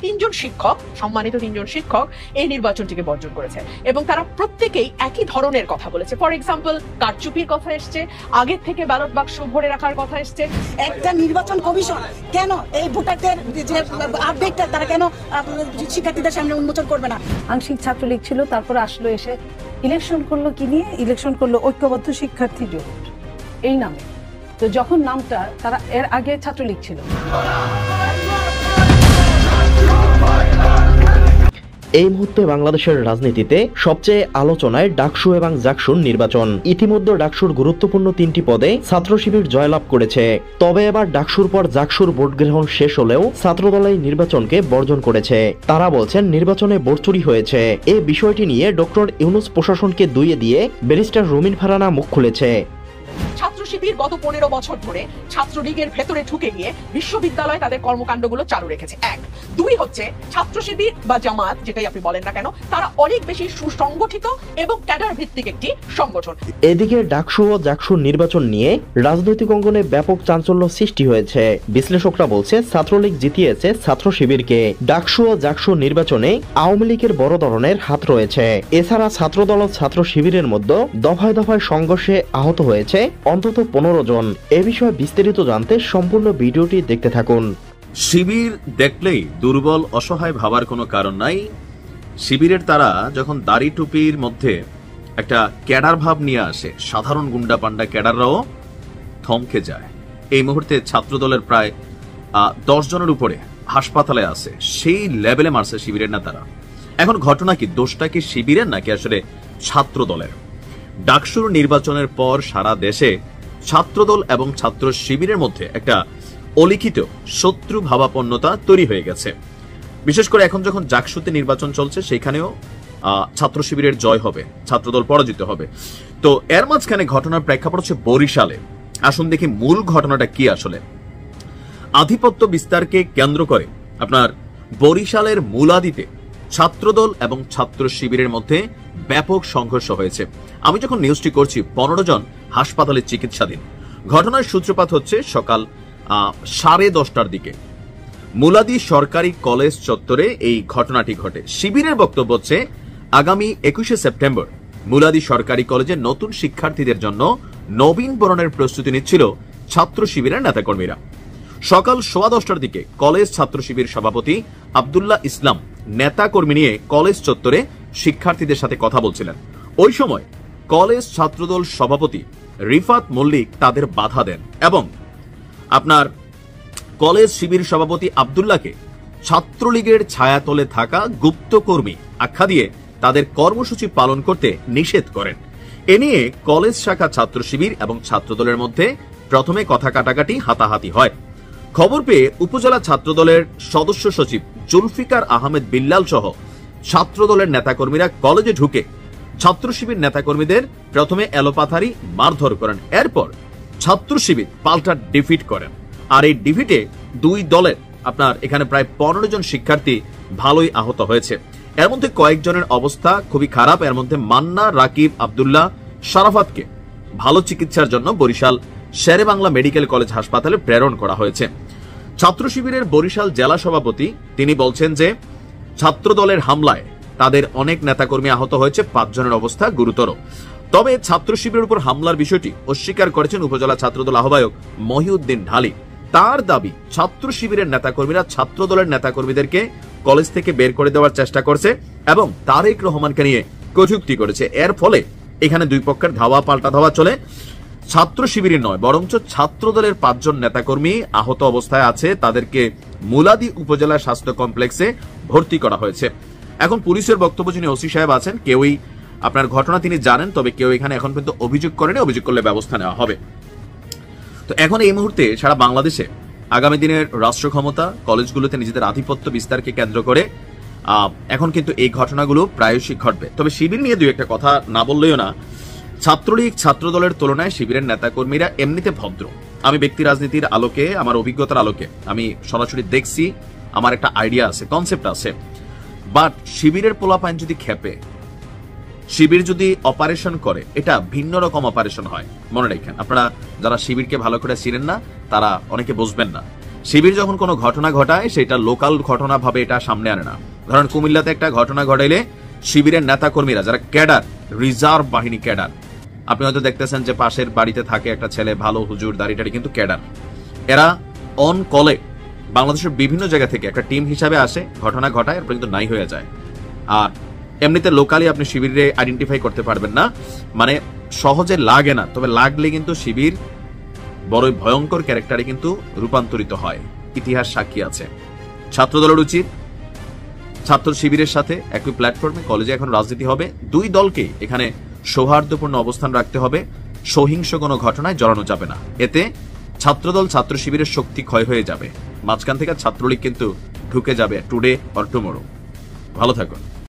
তিনজন শিক্ষক, সম্মানিত তিনজন শিক্ষক এই নির্বাচনটিকে বর্জন করেছে এবং তারা প্রত্যেকেই একই ধরনের কথা বলেছে। ফর এক্সাম্পল, কারচুপির কথা এসছে, আগের থেকে ব্যালট বাক্স ভরে রাখার কথা এসছে। একটা নির্বাচন কমিশন কেন এই ভোটারদের যে আপডেটটা তারা কেন শিক্ষার্থীদের সামনে উন্মোচন করবে না? আংশিক ছাত্রলীগ ছিল, তারপরে আসলো, এসে ইলেকশন করলো কি নিয়ে? ইলেকশন করলো ঐক্যবদ্ধ শিক্ষার্থী জোট এই নামে। তো যখন নামটা, তারা এর আগে ছাত্রলীগ ছিল। এই মুহূর্তে বাংলাদেশের রাজনীতিতে সবচেয়ে আলোচনায় ডাকসু এবং জাকসুর নির্বাচন। ইতিমধ্যে ডাকসুর গুরুত্বপূর্ণ 3টি পদে ছাত্র শিবির জয়লাভ করেছে। তবে এবার ডাকসুর পর জাকসুর ভোট গ্রহণ শেষ হলেও ছাত্রদল এই নির্বাচনকে বর্জন করেছে। তারা বলছেন নির্বাচনে ভোট চুরি হয়েছে। এই বিষয়টি নিয়ে ডক্টর ইউনূস প্রশাসনকে দুইয়ে দিয়ে ব্যারিস্টার রুমিন ফারহানা মুখ খুলেছে। ছাত্র শিবির গত 15 বছর ধরে ছাত্রলীগের ভেতরে ঢুকে গিয়ে বিশ্ববিদ্যালয়ে তাদের কর্মকাণ্ডগুলো চালু রেখেছে। 1, 2 হচ্ছে ছাত্র শিবির বা জামাত, যেটাই আপনি বলেন না কেন, তারা অনেক বেশি সুসংগঠিত এবং ক্যাডার ভিত্তিক একটি সংগঠন। এদিকে ডাকসু ও জাকসুর নির্বাচন নিয়ে রাজনৈতিক অঙ্গনে ব্যাপক চাঞ্চল্য সৃষ্টি হয়েছে। বিশ্লেষকরা বলছে ছাত্রলীগ জিতিয়েছে ছাত্র শিবিরকে। ডাকসু ও জাকসুর নির্বাচনে আওয়ামী লীগের বড় ধরনের হাত রয়েছে। এছাড়া ছাত্রদল ও ছাত্র শিবিরের মধ্যে দফায় দফায় সংঘর্ষে আহত হয়েছে অন্তত 15 জন। এ বিষয়ে বিস্তারিত জানতে সম্পূর্ণ ভিডিওটি দেখতে থাকুন। শিবির দেখলেই দুর্বল অসহায় ভাবার কোনো কারণ নাই। শিবিরের তারা যখন দাড়ি টুপির মধ্যে একটা ক্যাডার ভাব নিয়ে আসে, সাধারণ গুন্ডা পান্ডা ক্যাডাররাও থমকে যায়। এই মুহূর্তে ছাত্রদলের প্রায় 10 জনের উপরে হাসপাতালে আছে, সেই লেভেলে মারছে শিবিরের নেতারা। এখন ঘটনা কি, দোষটা কি শিবিরের নাকি আসলে ছাত্রদলের? ডাকসুর নির্বাচনের পর সারা দেশে ছাত্রদল এবং ছাত্র শিবিরের মধ্যে একটা অলিখিত শত্রু ভাবাপন্নতা তৈরি হয়ে গেছে। বিশেষ করে এখন যখন জাকসুতে নির্বাচন চলছে, সেখানেও ছাত্র শিবিরের জয় হবে, ছাত্রদল পরাজিত হবে। তো এর মাঝখানে ঘটনার প্রেক্ষাপট হচ্ছে বরিশালে। আসুন দেখি মূল ঘটনাটা কি আসলে। আধিপত্য বিস্তারকে কেন্দ্র করে আপনার বরিশালের মুলাদিতে ছাত্রদল এবং ছাত্র শিবিরের মধ্যে ব্যাপক সংঘর্ষ হয়েছে। আমি যখন নিউজটি করছি 15 জন হাসপাতালে চিকিৎসাধীন। ঘটনার সূত্রপাত হচ্ছে সকাল 10:30টার দিকে মুলাদি সরকারি কলেজ চত্বরে এই ঘটনাটি ঘটে। শিবিরের বক্তব্য হচ্ছে আগামী 21শে সেপ্টেম্বর মুলাদি সরকারি কলেজে নতুন শিক্ষার্থীদের জন্য নবীন বরণের প্রস্তুতি নিচ্ছিল ছাত্র শিবিরের নেতাকর্মীরা। সকাল 10:15টার দিকে কলেজ ছাত্র শিবির সভাপতি আব্দুল্লাহ ইসলাম নেতাকর্মী নিয়ে কলেজ চত্বরে শিক্ষার্থীদের সাথে কথা বলছিলেন। ওই সময় কলেজ ছাত্রদল সভাপতি রিফাত মল্লিক তাদের বাধা দেন এবং আপনার কলেজ শিবির সভাপতি আব্দুল্লাহকে ছাত্রলীগের ছায়াতলে থাকা গুপ্তকর্মী আখ্যা দিয়ে তাদের কর্মসূচি পালন করতে নিষেধ করেন। এ নিয়ে কলেজ শাখা ছাত্র শিবির এবং ছাত্রদলের মধ্যে প্রথমে কথা কাটাকাটি, হাতাহাতি হয়। খবর পেয়ে উপজেলা ছাত্রদলের সদস্য সচিব জুলফিকার আহমেদ বিল্লাল সহ ছাত্রদলের নেতাকর্মীরা কলেজে ঢুকে ছাত্র শিবির নেতাকর্মীদের প্রথমে এলোপাথারি মারধর করেন। এরপর ছাত্র শিবির পাল্টা ডিফিট করেন। আর এই ডিফিটে দুই দলের আপনার এখানে প্রায় 15 জন শিক্ষার্থী ভালোই আহত হয়েছে। এর মধ্যে কয়েকজনের অবস্থা খুবই খারাপ। এর মধ্যে মান্না, রাকিব, আব্দুল্লাহ, শারাফাতকে ভালো চিকিৎসার জন্য বরিশাল শেরে বাংলা মেডিকেল কলেজ হাসপাতালে প্রেরণ করা হয়েছে। ছাত্র শিবিরের বরিশাল জেলা সভাপতি তিনি বলছেন যে ছাত্র দলের হামলায় তাদের অনেক নেতাকর্মী আহত হয়েছে, 5 জনের অবস্থা গুরুতর। তবে ছাত্র শিবিরের উপর হামলার বিষয়টি অস্বীকার করেছেন উপজেলা ছাত্রদল আহ্বায়ক মহিউদ্দিন ঢালি। তার দাবি ছাত্র শিবিরের নেতাকর্মীরা ছাত্র দলের নেতাকর্মীদেরকে কলেজ থেকে বের করে দেওয়ার চেষ্টা করছে এবং তারেক রহমানকে নিয়ে কটূক্তি করেছে। এর ফলে এখানে দুই পক্ষের ধাওয়া পাল্টা ধাওয়া চলে। ছাত্র শিবিরের নয় বরঞ্চ ছাত্র দলের 5 জন নেতাকর্মী আহত অবস্থায় আছে, তাদেরকে মুলাদি উপজেলা স্বাস্থ্য কমপ্লেক্সে ভর্তি করা হয়েছে। এখন পুলিশের বক্তব্য, যিনি ওসি সাহেব আছেন, কেউই আপনার ঘটনা তিনি জানেন, তবে কেউ এখানে এখন পর্যন্ত অভিযোগ করেনি। অভিযোগ করলে ব্যবস্থা নেওয়া হবে। তো এখন এই মুহূর্তে সারা বাংলাদেশে আগামী দিনের রাষ্ট্র ক্ষমতা, কলেজগুলোতে নিজেদের আধিপত্য বিস্তারকে কেন্দ্র করে এখন কিন্তু এই ঘটনাগুলো প্রায়শই ঘটবে। তবে শিবির নিয়ে দুই একটা কথা না বললেও না। ছাত্রলীগ ছাত্র দলের তুলনায় শিবিরের নেতাকর্মীরা এমনিতে ভদ্র। আমি ব্যক্তি রাজনীতির আলোকে, আমার অভিজ্ঞতার আলোকে আমি সরাসরি দেখছি, আমার একটা আইডিয়া আছে, কনসেপ্ট আছে। বাট শিবিরের পোলাপাইন যদি খেপে, শিবির যদি অপারেশন করে, এটা ভিন্ন রকম অপারেশন হয়। মনে রাখেন, আপনারা যারা শিবিরকে ভালো করে চিনেন না তারা অনেকে বুঝবেন না। শিবির যখন কোনো ঘটনা ঘটায় সেটা লোকাল ঘটনা ভাবে এটা সামনে আনে না। ধরেন কুমিল্লাতে একটা ঘটনা ঘটাইলে শিবিরের নেতা কর্মীরা যারা ক্যাডার, রিজার্ভ বাহিনী ক্যাডার, আপনি হয়তো দেখতেছেন যে পাশের বাড়িতে থাকে একটা ছেলে, ভালো হুজুর, দাড়িটাড়ি, কিন্তু ক্যাডার, এরা অন কলে বাংলাদেশের বিভিন্ন জায়গা থেকে একটা টিম হিসাবে আসে, ঘটনা ঘটায়, এরপর কিন্তু নাই হয়ে যায়। আর এমনিতে লোকালি আপনি শিবিরে আইডেন্টিফাই করতে পারবেন না, মানে সহজে লাগে না, তবে লাগলে কিন্তু শিবির বড় ভয়ঙ্কর ক্যারেক্টারে কিন্তু রূপান্তরিত হয়, ইতিহাস সাক্ষী আছে। ছাত্রদলের উচিত ছাত্র শিবিরের সাথে একই প্ল্যাটফর্মে কলেজে এখন রাজনীতি হবে, দুই দলকে এখানে সৌহার্দ্যপূর্ণ অবস্থান রাখতে হবে, সহিংস কোনো ঘটনায় জড়ানো যাবে না, এতে ছাত্রদল ছাত্র শিবিরের শক্তি ক্ষয় হয়ে যাবে, মাঝখান থেকে ছাত্রলীগ কিন্তু ঢুকে যাবে টুডে অর টুমরো। ভালো থাকুন।